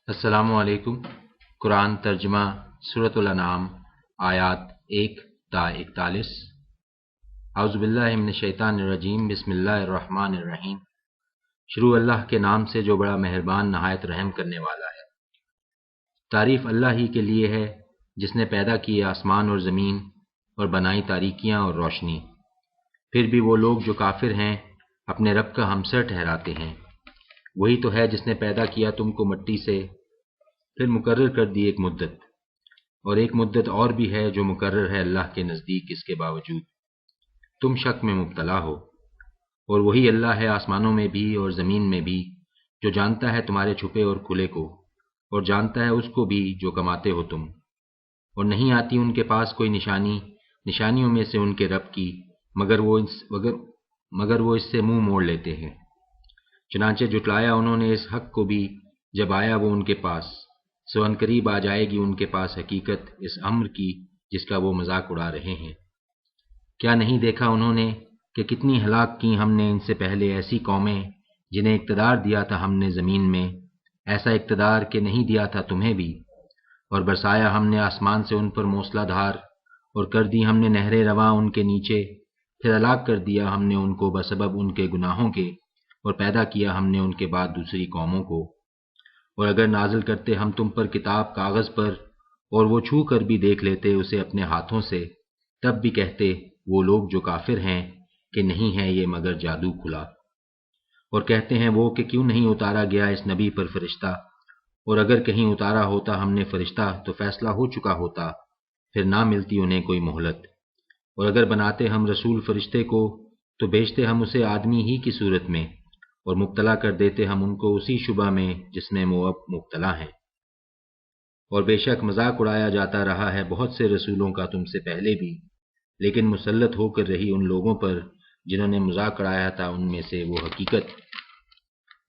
السلام علیکم۔ قرآن ترجمہ سورۃ الانعام آیات 1 تا 41۔ اعوذ باللہ من الشیطان الرجیم، بسم اللہ الرحمن الرحیم۔ شروع اللہ کے نام سے جو بڑا مہربان نہایت رحم کرنے والا ہے۔ تعریف اللہ ہی کے لیے ہے جس نے پیدا کیے آسمان اور زمین اور بنائی تاریکیاں اور روشنی۔ پھر بھی وہ لوگ جو کافر ہیں اپنے رب کا ہمسر ٹھہراتے ہیں۔ وہی تو ہے جس نے پیدا کیا تم کو مٹی سے، پھر مقرر کر دی ایک مدت، اور ایک مدت اور بھی ہے جو مقرر ہے اللہ کے نزدیک۔ اس کے باوجود تم شک میں مبتلا ہو، اور وہی اللہ ہے آسمانوں میں بھی اور زمین میں بھی، جو جانتا ہے تمہارے چھپے اور کھلے کو، اور جانتا ہے اس کو بھی جو کماتے ہو تم۔ اور نہیں آتی ان کے پاس کوئی نشانیوں میں سے ان کے رب کی، مگر وہ اس سے منہ موڑ لیتے ہیں۔ چنانچہ جٹلایا انہوں نے اس حق کو بھی جب آیا وہ ان کے پاس، سو ان قریب آ جائے گی ان کے پاس حقیقت اس امر کی جس کا وہ مذاق اڑا رہے ہیں۔ کیا نہیں دیکھا انہوں نے کہ کتنی ہلاک کی ہم نے ان سے پہلے ایسی قومیں جنہیں اقتدار دیا تھا ہم نے زمین میں، ایسا اقتدار کہ نہیں دیا تھا تمہیں بھی، اور برسایا ہم نے آسمان سے ان پر موسلا دھار، اور کر دی ہم نے نہریں رواں ان کے نیچے، پھر ہلاک کر دیا ہم نے ان کو بسبب ان کے گناہوں کے، اور پیدا کیا ہم نے ان کے بعد دوسری قوموں کو۔ اور اگر نازل کرتے ہم تم پر کتاب کاغذ پر، اور وہ چھو کر بھی دیکھ لیتے اسے اپنے ہاتھوں سے، تب بھی کہتے وہ لوگ جو کافر ہیں کہ نہیں ہے یہ مگر جادو کھلا۔ اور کہتے ہیں وہ کہ کیوں نہیں اتارا گیا اس نبی پر فرشتہ، اور اگر کہیں اتارا ہوتا ہم نے فرشتہ تو فیصلہ ہو چکا ہوتا، پھر نہ ملتی انہیں کوئی مہلت۔ اور اگر بناتے ہم رسول فرشتے کو تو بھیجتے ہم اسے آدمی ہی کی صورت میں، اور مبتلا کر دیتے ہم ان کو اسی شبہ میں جس میں وہ اب مبتلا ہیں۔ اور بے شک مذاق اڑایا جاتا رہا ہے بہت سے رسولوں کا تم سے پہلے بھی، لیکن مسلط ہو کر رہی ان لوگوں پر جنہوں نے مذاق اڑایا تھا ان میں سے وہ حقیقت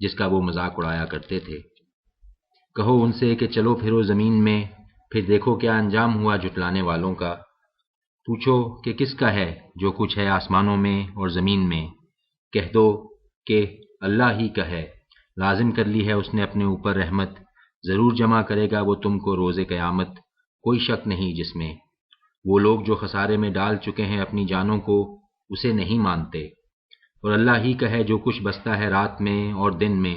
جس کا وہ مذاق اڑایا کرتے تھے۔ کہو ان سے کہ چلو پھرو زمین میں، پھر دیکھو کیا انجام ہوا جھٹلانے والوں کا۔ پوچھو کہ کس کا ہے جو کچھ ہے آسمانوں میں اور زمین میں، کہہ دو کہ اللہ ہی کا ہے۔ لازم کر لی ہے اس نے اپنے اوپر رحمت، ضرور جمع کرے گا وہ تم کو روز قیامت، کوئی شک نہیں جس میں۔ وہ لوگ جو خسارے میں ڈال چکے ہیں اپنی جانوں کو اسے نہیں مانتے۔ اور اللہ ہی کا ہے جو کچھ بستا ہے رات میں اور دن میں،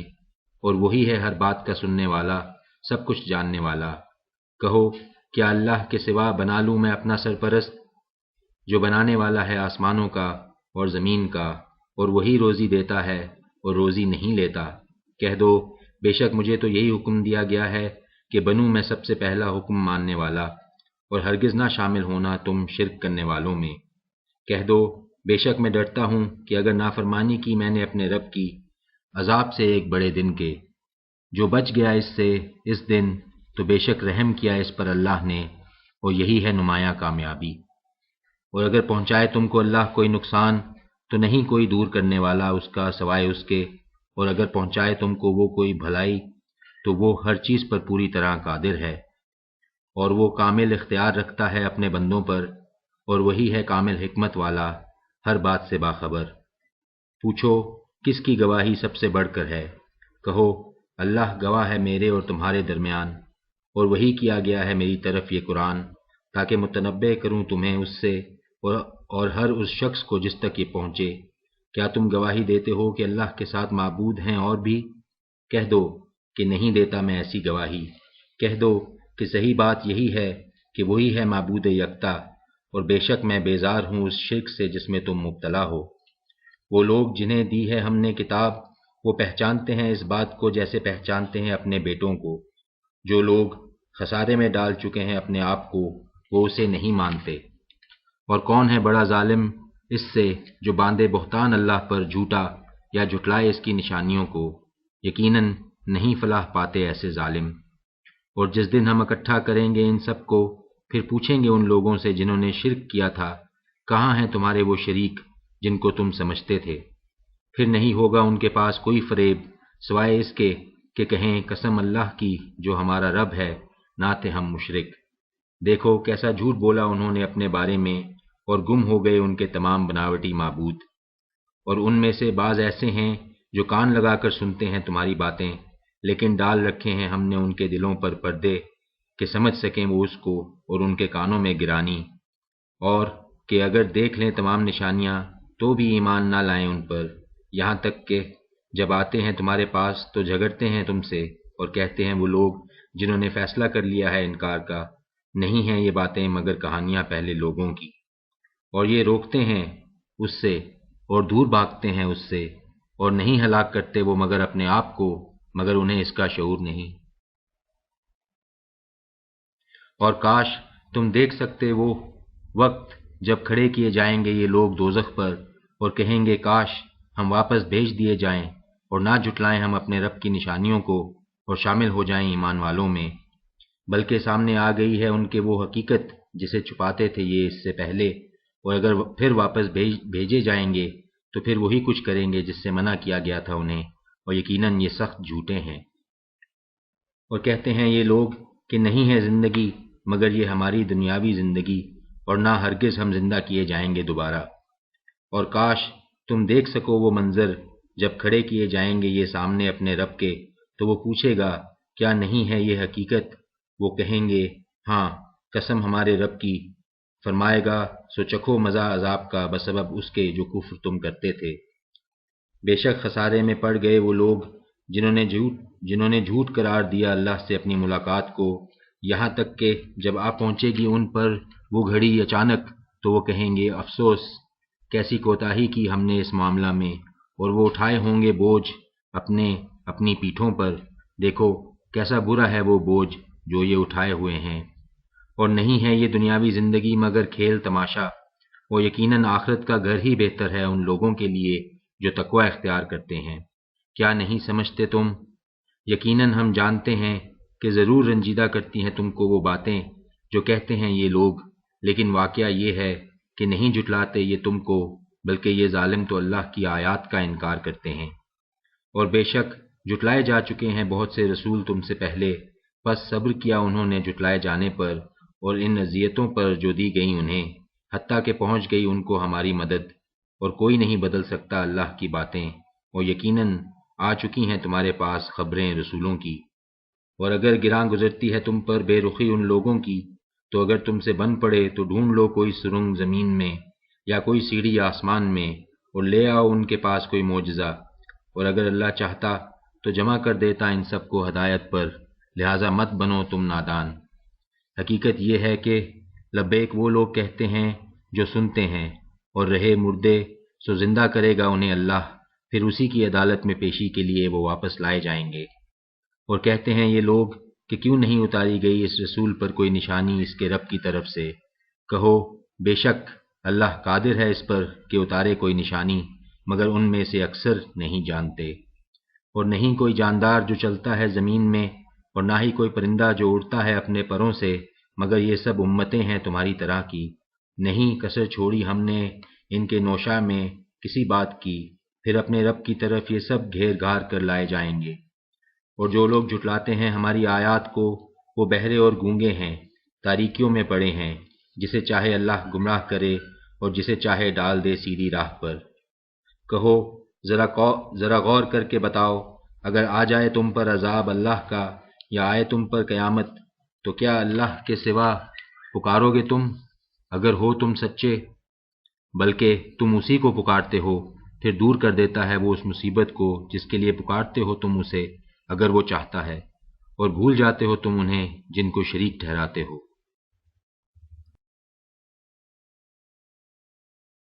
اور وہی ہے ہر بات کا سننے والا، سب کچھ جاننے والا۔ کہو کیا اللہ کے سوا بنا لوں میں اپنا سرپرست، جو بنانے والا ہے آسمانوں کا اور زمین کا، اور وہی روزی دیتا ہے اور روزی نہیں لیتا۔ کہہ دو بے شک مجھے تو یہی حکم دیا گیا ہے کہ بنوں میں سب سے پہلا حکم ماننے والا، اور ہرگز نہ شامل ہونا تم شرک کرنے والوں میں۔ کہہ دو بے شک میں ڈرتا ہوں کہ اگر نافرمانی کی میں نے اپنے رب کی، عذاب سے ایک بڑے دن کے۔ جو بچ گیا اس سے اس دن تو بے شک رحم کیا اس پر اللہ نے، اور یہی ہے نمایاں کامیابی۔ اور اگر پہنچائے تم کو اللہ کوئی نقصان تو نہیں کوئی دور کرنے والا اس کا سوائے اس کے، اور اگر پہنچائے تم کو وہ کوئی بھلائی تو وہ ہر چیز پر پوری طرح قادر ہے، اور وہ کامل اختیار رکھتا ہے اپنے بندوں پر، اور وہی ہے کامل حکمت والا، ہر بات سے باخبر۔ پوچھو کس کی گواہی سب سے بڑھ کر ہے، کہو اللہ گواہ ہے میرے اور تمہارے درمیان، اور وہی کیا گیا ہے میری طرف یہ قرآن تاکہ متنبع کروں تمہیں اس سے اور ہر اس شخص کو جس تک یہ پہنچے۔ کیا تم گواہی دیتے ہو کہ اللہ کے ساتھ معبود ہیں اور بھی؟ کہہ دو کہ نہیں دیتا میں ایسی گواہی۔ کہہ دو کہ صحیح بات یہی ہے کہ وہی ہے معبود یکتا، اور بے شک میں بیزار ہوں اس شرک سے جس میں تم مبتلا ہو۔ وہ لوگ جنہیں دی ہے ہم نے کتاب، وہ پہچانتے ہیں اس بات کو جیسے پہچانتے ہیں اپنے بیٹوں کو۔ جو لوگ خسارے میں ڈال چکے ہیں اپنے آپ کو وہ اسے نہیں مانتے۔ اور کون ہے بڑا ظالم اس سے جو باندھے بہتان اللہ پر جھوٹا یا جھٹلائے اس کی نشانیوں کو، یقیناً نہیں فلاح پاتے ایسے ظالم۔ اور جس دن ہم اکٹھا کریں گے ان سب کو، پھر پوچھیں گے ان لوگوں سے جنہوں نے شرک کیا تھا، کہاں ہیں تمہارے وہ شریک جن کو تم سمجھتے تھے؟ پھر نہیں ہوگا ان کے پاس کوئی فریب سوائے اس کے کہ کہیں قسم اللہ کی جو ہمارا رب ہے، نہ تھے ہم مشرک۔ دیکھو کیسا جھوٹ بولا انہوں نے اپنے بارے میں، اور گم ہو گئے ان کے تمام بناوٹی معبود۔ اور ان میں سے بعض ایسے ہیں جو کان لگا کر سنتے ہیں تمہاری باتیں، لیکن ڈال رکھے ہیں ہم نے ان کے دلوں پر پردے کہ سمجھ سکیں وہ اس کو، اور ان کے کانوں میں گرانی، اور کہ اگر دیکھ لیں تمام نشانیاں تو بھی ایمان نہ لائیں ان پر، یہاں تک کہ جب آتے ہیں تمہارے پاس تو جھگڑتے ہیں تم سے، اور کہتے ہیں وہ لوگ جنہوں نے فیصلہ کر لیا ہے انکار کا، نہیں ہیں یہ باتیں مگر کہانیاں پہلے لوگوں کی، اور یہ روکتے ہیں اس سے اور دور بھاگتے ہیں اس سے، اور نہیں ہلاک کرتے وہ مگر اپنے آپ کو، مگر انہیں اس کا شعور نہیں۔ اور کاش تم دیکھ سکتے وہ وقت جب کھڑے کیے جائیں گے یہ لوگ دوزخ پر، اور کہیں گے کاش ہم واپس بھیج دیے جائیں اور نہ جھٹلائیں ہم اپنے رب کی نشانیوں کو اور شامل ہو جائیں ایمان والوں میں، بلکہ سامنے آ گئی ہے ان کے وہ حقیقت جسے چھپاتے تھے یہ اس سے پہلے، اور اگر پھر واپس بھیجے جائیں گے تو پھر وہی کچھ کریں گے جس سے منع کیا گیا تھا انہیں، اور یقیناً یہ سخت جھوٹے ہیں۔ اور کہتے ہیں یہ لوگ کہ نہیں ہے زندگی مگر یہ ہماری دنیاوی زندگی، اور نہ ہرگز ہم زندہ کیے جائیں گے دوبارہ۔ اور کاش تم دیکھ سکو وہ منظر جب کھڑے کیے جائیں گے یہ سامنے اپنے رب کے، تو وہ پوچھے گا کیا نہیں ہے یہ حقیقت؟ وہ کہیں گے ہاں قسم ہمارے رب کی، فرمائے گا سو چکھو مزہ عذاب کا بسبب اس کے جو کفر تم کرتے تھے۔ بے شک خسارے میں پڑ گئے وہ لوگ جنہوں نے جھوٹ قرار دیا اللہ سے اپنی ملاقات کو، یہاں تک کہ جب آ پہنچے گی ان پر وہ گھڑی اچانک تو وہ کہیں گے افسوس کیسی کوتاہی کی ہم نے اس معاملہ میں، اور وہ اٹھائے ہوں گے بوجھ اپنی پیٹھوں پر، دیکھو کیسا برا ہے وہ بوجھ جو یہ اٹھائے ہوئے ہیں، اور نہیں ہے یہ دنیاوی زندگی مگر کھیل تماشا، اور یقیناً آخرت کا گھر ہی بہتر ہے ان لوگوں کے لیے جو تقوی اختیار کرتے ہیں۔ کیا نہیں سمجھتے تم؟ یقیناً ہم جانتے ہیں کہ ضرور رنجیدہ کرتی ہیں تم کو وہ باتیں جو کہتے ہیں یہ لوگ، لیکن واقعہ یہ ہے کہ نہیں جھٹلاتے یہ تم کو، بلکہ یہ ظالم تو اللہ کی آیات کا انکار کرتے ہیں۔ اور بے شک جھٹلائے جا چکے ہیں بہت سے رسول تم سے پہلے، پس صبر کیا انہوں نے جھٹلائے جانے پر اور ان اذیتوں پر جو دی گئی انہیں، حتیٰ کہ پہنچ گئی ان کو ہماری مدد، اور کوئی نہیں بدل سکتا اللہ کی باتیں، اور یقیناً آ چکی ہیں تمہارے پاس خبریں رسولوں کی۔ اور اگر گراں گزرتی ہے تم پر بے رخی ان لوگوں کی، تو اگر تم سے بن پڑے تو ڈھونڈ لو کوئی سرنگ زمین میں یا کوئی سیڑھی آسمان میں، اور لے آؤ ان کے پاس کوئی معجزہ، اور اگر اللہ چاہتا تو جمع کر دیتا ان سب کو ہدایت پر، لہٰذا مت بنو تم نادان۔ حقیقت یہ ہے کہ لبیک وہ لوگ کہتے ہیں جو سنتے ہیں، اور رہے مردے سو زندہ کرے گا انہیں اللہ، پھر اسی کی عدالت میں پیشی کے لیے وہ واپس لائے جائیں گے۔ اور کہتے ہیں یہ لوگ کہ کیوں نہیں اتاری گئی اس رسول پر کوئی نشانی اس کے رب کی طرف سے؟ کہو بے شک اللہ قادر ہے اس پر کہ اتارے کوئی نشانی، مگر ان میں سے اکثر نہیں جانتے۔ اور نہیں کوئی جاندار جو چلتا ہے زمین میں، اور نہ ہی کوئی پرندہ جو اڑتا ہے اپنے پروں سے، مگر یہ سب امتیں ہیں تمہاری طرح کی، نہیں کسر چھوڑی ہم نے ان کے نوشا میں کسی بات کی، پھر اپنے رب کی طرف یہ سب گھیر گھار کر لائے جائیں گے۔ اور جو لوگ جھٹلاتے ہیں ہماری آیات کو وہ بہرے اور گونگے ہیں، تاریکیوں میں پڑے ہیں، جسے چاہے اللہ گمراہ کرے اور جسے چاہے ڈال دے سیدھی راہ پر۔ کہو ذرا غور کر کے بتاؤ، اگر آ جائے تم پر عذاب اللہ کا یا آئے تم پر قیامت، تو کیا اللہ کے سوا پکارو گے تم اگر ہو تم سچے؟ بلکہ تم اسی کو پکارتے ہو، پھر دور کر دیتا ہے وہ اس مصیبت کو جس کے لیے پکارتے ہو تم اسے، اگر وہ چاہتا ہے، اور بھول جاتے ہو تم انہیں جن کو شریک ٹھہراتے ہو۔